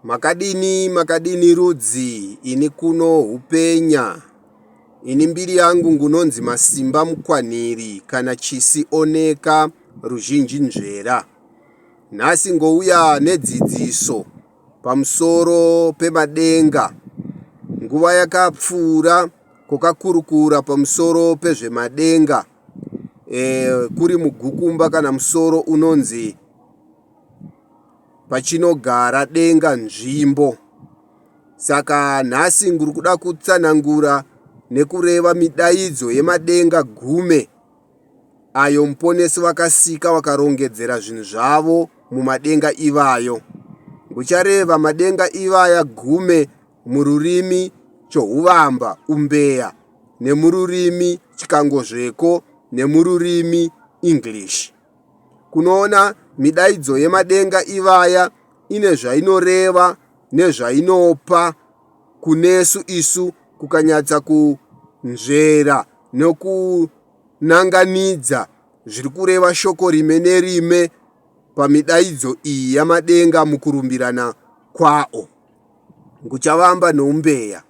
Makadini rudzi, ini kuno upenya. Ini mbiri yangu ngunonzi Masimba Mukwaniri kana chisioneka ruzhinji nzvera. Nhasi ngouya nedzidziso pamusoro pemadenga. Nguva yakapfuura kokakurukura pamusoro pezvemadenga. Kuri mugukumba kana musoro unonzi pachinogara denga nzvimbo. Saka nhasi nguri kuda kutsanangura nekureva midaidzo yemadenga gume ayo muponesi vakasika vakarongedzera zvinhu zvavo mumadenga ivayo. Nguchareva madenga ivaya gume mururimi chohuvamba umbeya, nemururimi chikangozveko, nemururimi English. Kunoona midaidzo yemadenga ivaya ine zvainoreva nezvainopa kunesu isu kukanyatsa kunzvera nekunanganidza zviri kureva shoko rime nerime pamidaidzo iyi yamadenga mukurumbirana kwao. Nguchavamba noumbeya.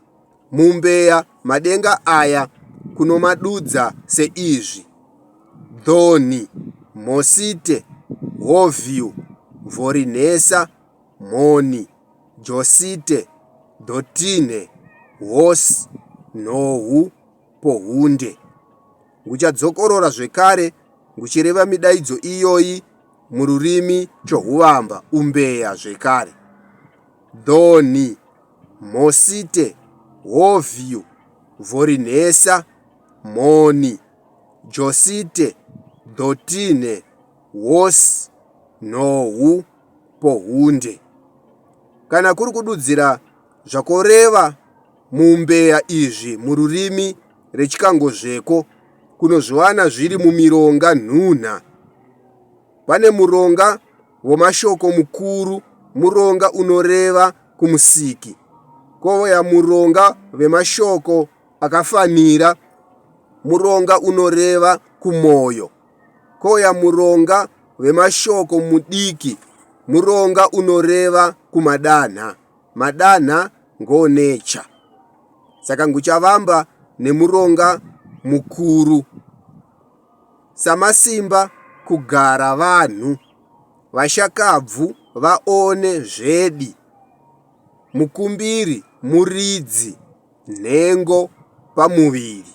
Mumbeya madenga aya kunomadudza seizvi: dhoni, mosite, hovyu, vhorinhesa, mhoni, josite, dhotine, hosi, nhohu, pohunde. Nguchadzokorora zvekare nguchireva midaidzo iyoyi mururimi chohuvamba umbeya zvekare: dhoni, mosite, hovyu, vhorinhesa, mhoni, josite, dhotine, hosi, nhohu, pohunde. Kana kuri kududzira zvakoreva muumbeya izvi mururimi rechikangozveko, kunozviwana zviri mumironga nhunha. Pane muronga wemashoko mukuru, muronga unoreva kumusiki. Kouya muronga wemashoko akafanira, muronga unoreva kumwoyo. Kouya muronga wemashoko mudiki, muronga unoreva kumadanha. Madanha ngonecha. Saka nguchavamba nemuronga mukuru. Samasimba kugara vanhu, vashakabvu vaone zvedi, mukumbiri muridzi, nhengo pamuviri.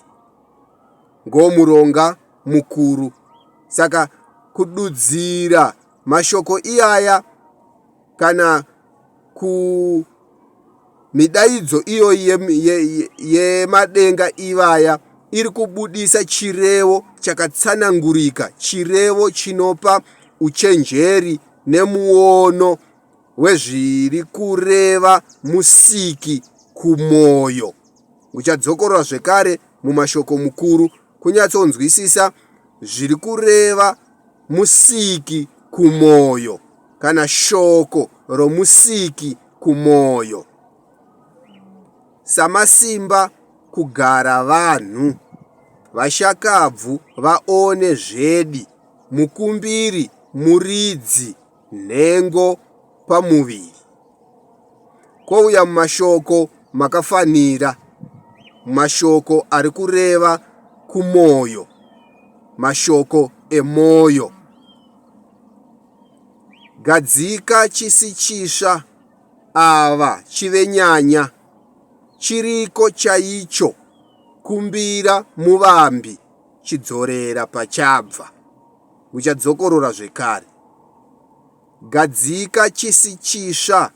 Ngomuronga mukuru. Saka kududzira mashoko iyaya kana midaidzo iyoyi yemadenga ivaya iri kubudisa chirevo chakatsanangurika, chirevo chinopa uchenjeri nemuono wezviri kureva musiki kumwoyo. Uchadzokorora zvekare mumashoko mukuru kunyatsonzwisisa zviri kureva musiki kumwoyo kana shoko romusiki kumwoyo. Samasimba kugara vanhu, vashakabvu vaone zvedi, mukumbiri muridzi, nhengo pamuviri. Kouya mumashoko makafanira, mashoko ari kureva kumwoyo, mashoko emwoyo: gadzika chisi chisva, ava chive nyanya, chiriko chaicho, kumbira muvambi, chidzorera pachabva. Uchadzokorora zvekare: gadzika chisi chisva,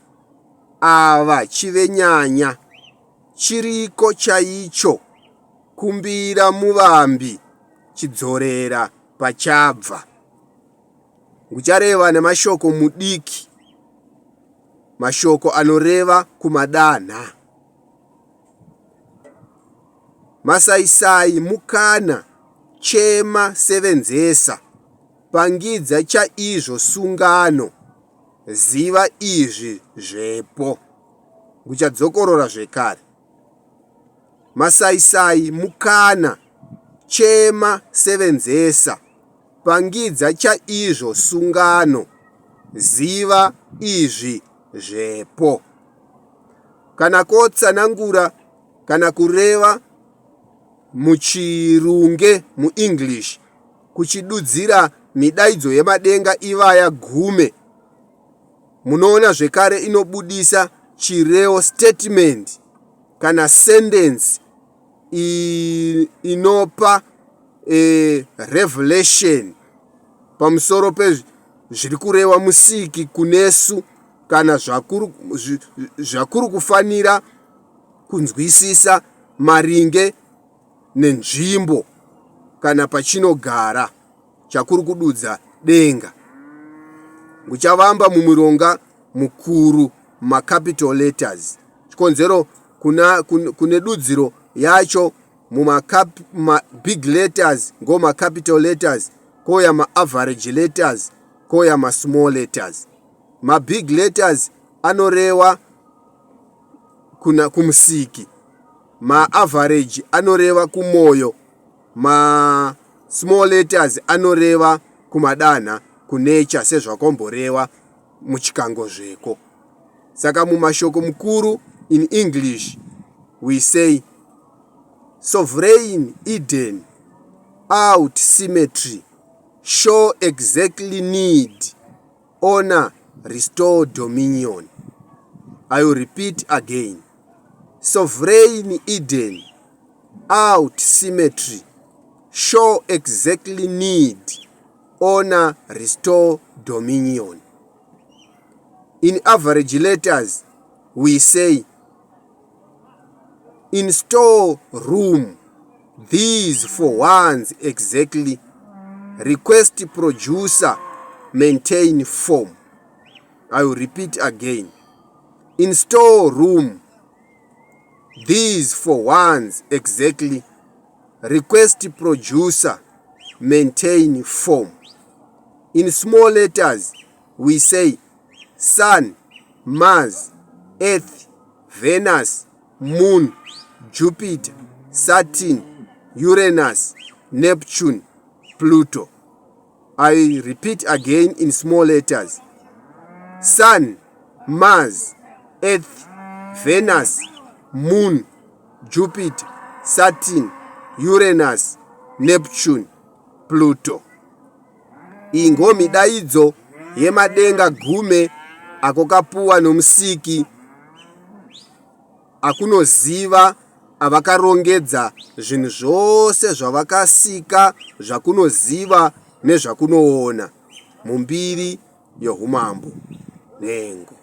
ava chive nyanya, chiriko chaicho, kumbira muvambi, chidzorera pachabva. Nguchareva nemashoko mudiki, mashoko anoreva kumadanha. Masaisai mukana, chema sevenzesa, pangidza chaizvo sungano, ziva izvi zvepo. Nguchadzokorora zvekare: masaisai mukana, chema sevenzesa, pangidza chaizvo sungano, ziva izvi zvepo. kana kotsanangura kana kureva muchirunge muEnglish kuchidudzira midaidzo yemadenga ivaya gume. Munoona zvekare inobudisa chirevo statement kana sentence inopa revelation pamusoro zviri kureva musiki kunesu kana zvakuru kufanira kunzwisisa maringe nenzvimbo kana pachinogara chakuri kududza denga. Muchavamba mumuronga mukuru macapital letters. Chikonzero kune dudziro yacho big letters ngoma capital letters, koya average letters, koya small letters. Big letters anoreva kuna kumusiki, average anoreva kumoyo, small letters anoreva kumadana kunature sezvakomboreva muchikango zveko. Saka mumashoko mukuru in English we say sovereign Eden, out symmetry, show exactly need, honor, restore dominion. I will repeat again. Sovereign Eden, out symmetry, show exactly need, honor, restore dominion. In average letters, we say in store room, these for ones exactly, request producer, maintain form. I will repeat again. In store room, these for ones exactly, request producer, maintain form. In small letters, we say Sun, Mars, Earth, Venus, Moon, Jupiter, Saturn, Uranus, Neptune, Pluto. I repeat again in small letters. Sun, Mars, Earth, Venus, Moon, Jupiter, Saturn, Uranus, Neptune, Pluto. Ingo midaidzo yemadenga gume akokapuwa nomusiki akunoziva avakarongedza zvinhu zvose zvavakasika zvakunoziva nezvakunoona mumbiri youmambo nhengo.